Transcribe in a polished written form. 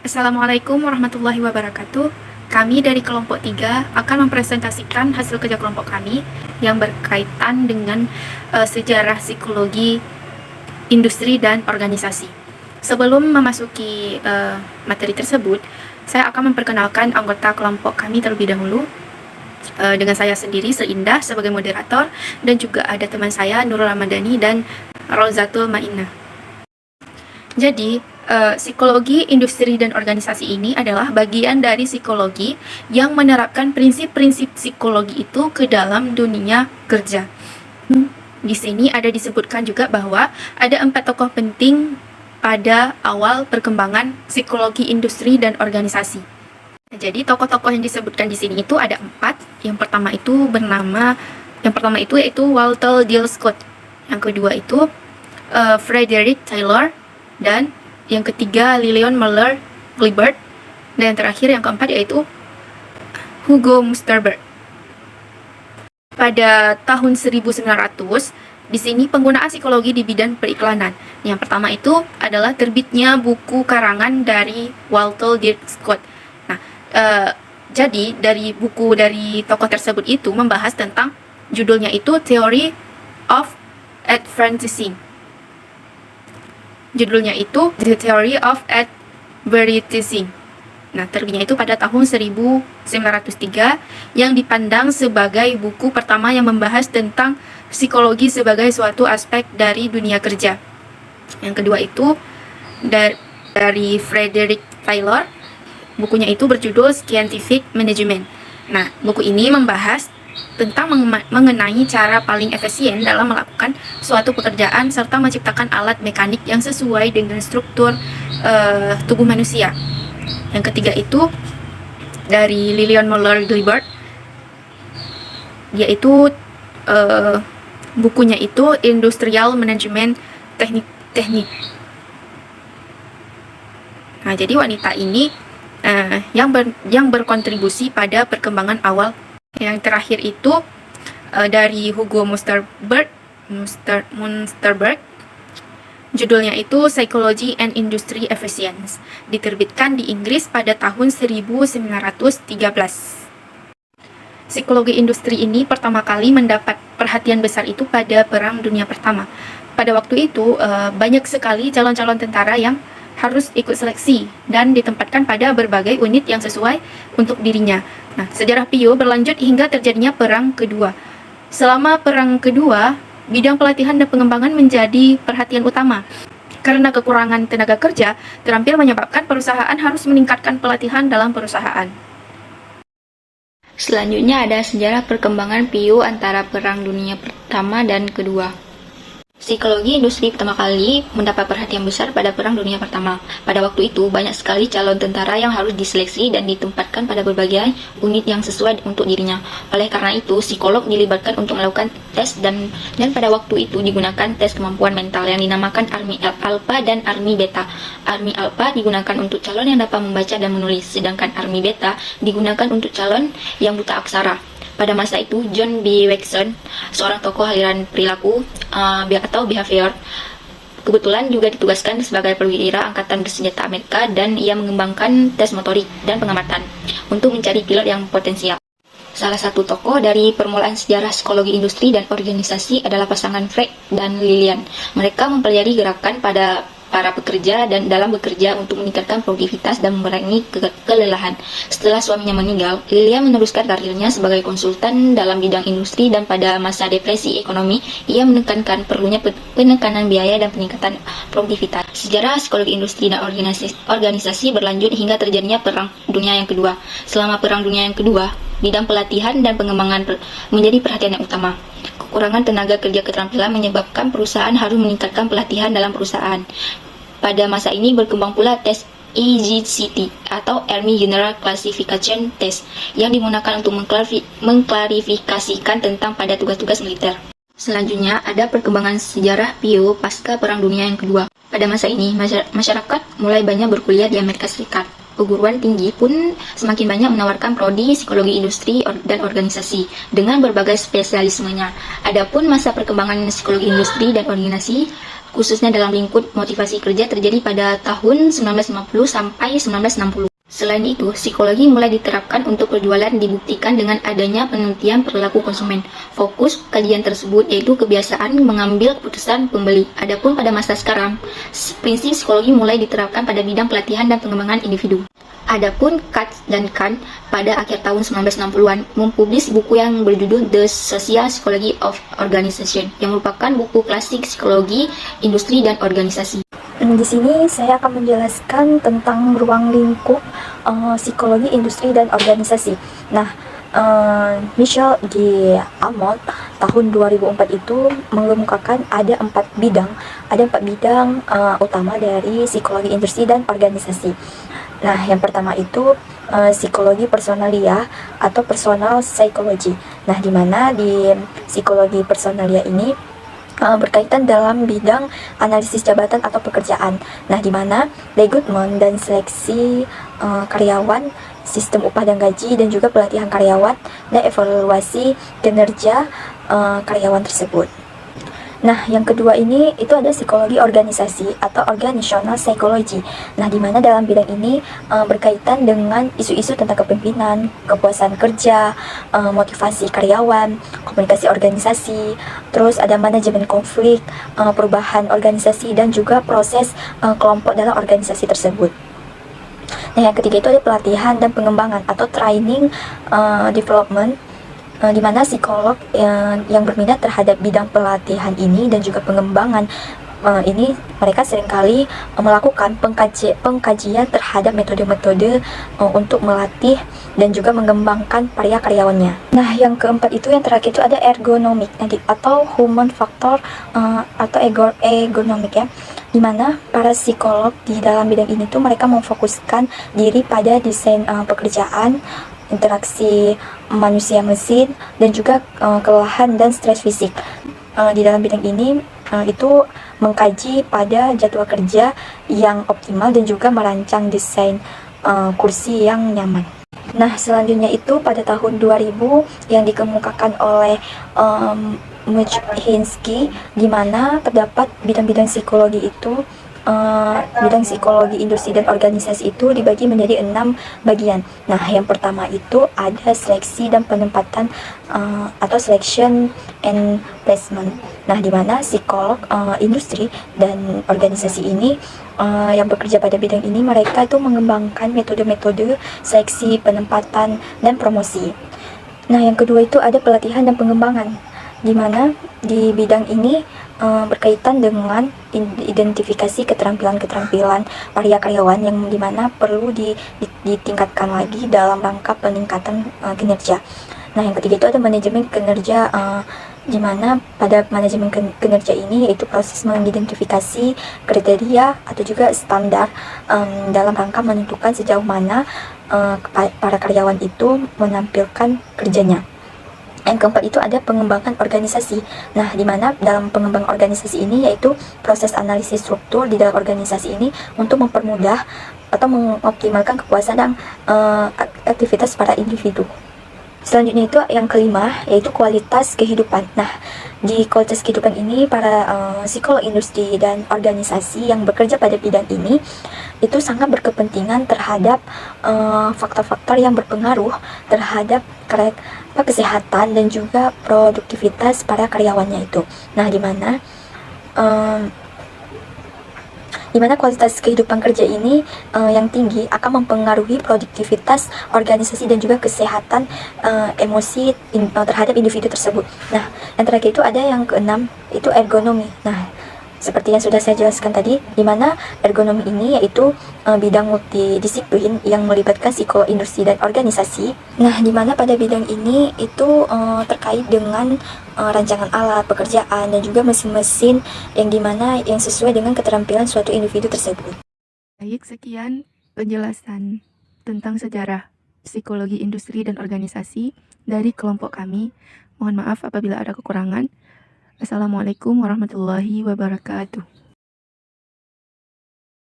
Assalamualaikum warahmatullahi wabarakatuh. Kami dari kelompok 3 akan mempresentasikan hasil kerja kelompok kami yang berkaitan dengan sejarah psikologi industri dan organisasi. Sebelum memasuki materi tersebut, saya akan memperkenalkan anggota kelompok kami terlebih dahulu. Dengan saya sendiri, Seindah, sebagai moderator, dan juga ada teman saya, Nurul Ramadhani dan Rozatul Mainah. Jadi, psikologi industri dan organisasi ini adalah bagian dari psikologi yang menerapkan prinsip-prinsip psikologi itu ke dalam dunia kerja. Di sini ada disebutkan juga bahwa ada 4 tokoh penting pada awal perkembangan psikologi industri dan organisasi. Jadi tokoh-tokoh yang disebutkan di sini itu ada 4. Yang pertama itu yaitu Walter Dill Scott. Yang kedua itu Frederick Taylor, dan yang ketiga Lillian Muller Gliebert, dan yang terakhir yang keempat yaitu Hugo Musterberg. Pada tahun 1900, di sini penggunaan psikologi di bidang periklanan. Yang pertama itu adalah terbitnya buku karangan dari Walter Dill Scott. Nah, jadi dari buku dari tokoh tersebut itu membahas tentang, judulnya itu Theory of Advertising. Judulnya itu The Theory of Advertising. Nah, terbitnya itu pada tahun 1903, yang dipandang sebagai buku pertama yang membahas tentang psikologi sebagai suatu aspek dari dunia kerja. Yang kedua itu dari Frederick Taylor. Bukunya itu berjudul Scientific Management. Nah, buku ini membahas tentang mengenai cara paling efisien dalam melakukan suatu pekerjaan serta menciptakan alat mekanik yang sesuai dengan struktur tubuh manusia. Yang ketiga itu dari Lillian Muller Gliebert, yaitu bukunya itu Industrial Management Teknik. Nah, jadi wanita ini yang berkontribusi pada perkembangan awal. Yang terakhir itu dari Hugo Musterberg, judulnya itu Psychology and Industry Efficiency, diterbitkan di Inggris pada tahun 1913. Psikologi industri ini pertama kali mendapat perhatian besar itu pada Perang Dunia Pertama. Pada waktu itu banyak sekali calon-calon tentara yang harus ikut seleksi dan ditempatkan pada berbagai unit yang sesuai untuk dirinya. Nah, sejarah PIO berlanjut hingga terjadinya Perang Kedua. Selama Perang Kedua, bidang pelatihan dan pengembangan menjadi perhatian utama. Karena kekurangan tenaga kerja, terampil menyebabkan perusahaan harus meningkatkan pelatihan dalam perusahaan. Selanjutnya ada sejarah perkembangan PIO antara Perang Dunia Pertama dan Kedua. Psikologi industri pertama kali mendapat perhatian besar pada Perang Dunia Pertama. Pada waktu itu, banyak sekali calon tentara yang harus diseleksi dan ditempatkan pada berbagai unit yang sesuai untuk dirinya. Oleh karena itu, psikolog dilibatkan untuk melakukan tes dan pada waktu itu digunakan tes kemampuan mental yang dinamakan Army Alpha dan Army Beta. Army Alpha digunakan untuk calon yang dapat membaca dan menulis, sedangkan Army Beta digunakan untuk calon yang buta aksara. Pada masa itu, John B. Watson, seorang tokoh aliran perilaku atau behavior, kebetulan juga ditugaskan sebagai perwira Angkatan Bersenjata Amerika, dan ia mengembangkan tes motorik dan pengamatan untuk mencari pilot yang potensial. Salah satu tokoh dari permulaan sejarah psikologi industri dan organisasi adalah pasangan Fred dan Lillian. Mereka mempelajari gerakan pada para pekerja dan dalam bekerja untuk meningkatkan produktivitas dan mengurangi kelelahan. Setelah suaminya meninggal, Lillian meneruskan karirnya sebagai konsultan dalam bidang industri, dan pada masa depresi ekonomi, ia menekankan perlunya penekanan biaya dan peningkatan produktivitas. Sejarah psikologi industri dan organisasi berlanjut hingga terjadinya Perang Dunia yang Kedua. Selama Perang Dunia yang Kedua, bidang pelatihan dan pengembangan menjadi perhatian yang utama. Kekurangan tenaga kerja keterampilan menyebabkan perusahaan harus meningkatkan pelatihan dalam perusahaan. Pada masa ini berkembang pula tes EGCT atau Army General Classification Test yang digunakan untuk mengklarifikasikan tentang pada tugas-tugas militer. Selanjutnya ada perkembangan sejarah PIO pasca Perang Dunia yang Kedua. Pada masa ini, masyarakat mulai banyak berkuliah di Amerika Serikat. Perguruan tinggi pun semakin banyak menawarkan prodi psikologi industri dan organisasi dengan berbagai spesialismenya. Adapun masa perkembangan psikologi industri dan organisasi khususnya dalam lingkup motivasi kerja terjadi pada tahun 1950 sampai 1960. Selain itu, psikologi mulai diterapkan untuk penjualan dibuktikan dengan adanya penelitian perilaku konsumen. Fokus kajian tersebut yaitu kebiasaan mengambil keputusan pembeli. Adapun pada masa sekarang, prinsip psikologi mulai diterapkan pada bidang pelatihan dan pengembangan individu. Adapun Katz dan Kahn pada akhir tahun 1960-an mempublis buku yang berjudul The Social Psychology of Organization, yang merupakan buku klasik psikologi industri dan organisasi. Di sini saya akan menjelaskan tentang ruang lingkup psikologi industri dan organisasi. Nah, Michel G. Amott tahun 2004 itu mengemukakan ada empat bidang utama dari psikologi industri dan organisasi. Nah, yang pertama itu psikologi personalia atau personal psychology. Nah, di mana di psikologi personalia ini berkaitan dalam bidang analisis jabatan atau pekerjaan. Nah, di mana rekrutmen dan seleksi karyawan, sistem upah dan gaji, dan juga pelatihan karyawan dan evaluasi kinerja karyawan tersebut. Nah, yang kedua ini itu ada psikologi organisasi atau organizational psychology. Nah, di mana dalam bidang ini berkaitan dengan isu-isu tentang kepemimpinan, kepuasan kerja, motivasi karyawan, komunikasi organisasi, terus ada manajemen konflik, perubahan organisasi, dan juga proses kelompok dalam organisasi tersebut. Nah, yang ketiga itu ada pelatihan dan pengembangan atau training development, di mana psikolog yang berminat terhadap bidang pelatihan ini dan juga pengembangan ini, mereka seringkali melakukan pengkajian terhadap metode-metode untuk melatih dan juga mengembangkan para karyawannya. Nah, yang keempat itu, yang terakhir itu ada ergonomik atau human factor atau ergonomik ya, di mana para psikolog di dalam bidang ini tuh mereka memfokuskan diri pada desain pekerjaan, interaksi manusia mesin, dan juga kelelahan dan stres fisik. Di dalam bidang ini itu mengkaji pada jadwal kerja yang optimal dan juga merancang desain kursi yang nyaman. Nah, selanjutnya itu pada tahun 2000 yang dikemukakan oleh Michinski, di mana terdapat bidang-bidang psikologi itu, bidang psikologi industri dan organisasi itu dibagi menjadi 6 bagian. Nah, yang pertama itu ada seleksi dan penempatan atau selection and placement. Nah, di mana psikolog industri dan organisasi ini yang bekerja pada bidang ini, mereka itu mengembangkan metode-metode seleksi, penempatan, dan promosi. Nah, yang kedua itu ada pelatihan dan pengembangan, di mana di bidang ini berkaitan dengan identifikasi keterampilan-keterampilan para karyawan yang dimana perlu ditingkatkan lagi dalam rangka peningkatan kinerja. Nah, yang ketiga itu ada manajemen kinerja, di mana pada manajemen kinerja ini yaitu proses mengidentifikasi kriteria atau juga standar dalam rangka menentukan sejauh mana para karyawan itu menampilkan kerjanya. Yang keempat itu ada pengembangan organisasi. Nah, di mana dalam pengembangan organisasi ini yaitu proses analisis struktur di dalam organisasi ini untuk mempermudah atau mengoptimalkan kepuasan dan aktivitas para individu. Selanjutnya itu yang kelima, yaitu kualitas kehidupan. Nah, di kualitas kehidupan ini para psikolog industri dan organisasi yang bekerja pada bidang ini itu sangat berkepentingan terhadap faktor-faktor yang berpengaruh terhadap kesehatan dan juga produktivitas para karyawannya itu. Nah, di mana kualitas kehidupan kerja ini yang tinggi akan mempengaruhi produktivitas organisasi dan juga kesehatan emosi terhadap individu tersebut. Nah, yang terakhir itu ada yang keenam, itu ergonomi. Nah, seperti yang sudah saya jelaskan tadi, di mana ergonomi ini yaitu bidang multidisiplin yang melibatkan psikolog industri dan organisasi. Nah, di mana pada bidang ini itu terkait dengan rancangan alat, pekerjaan, dan juga mesin-mesin yang dimana yang sesuai dengan keterampilan suatu individu tersebut. Baik, sekian penjelasan tentang sejarah psikologi industri dan organisasi dari kelompok kami. Mohon maaf apabila ada kekurangan. Assalamualaikum warahmatullahi wabarakatuh.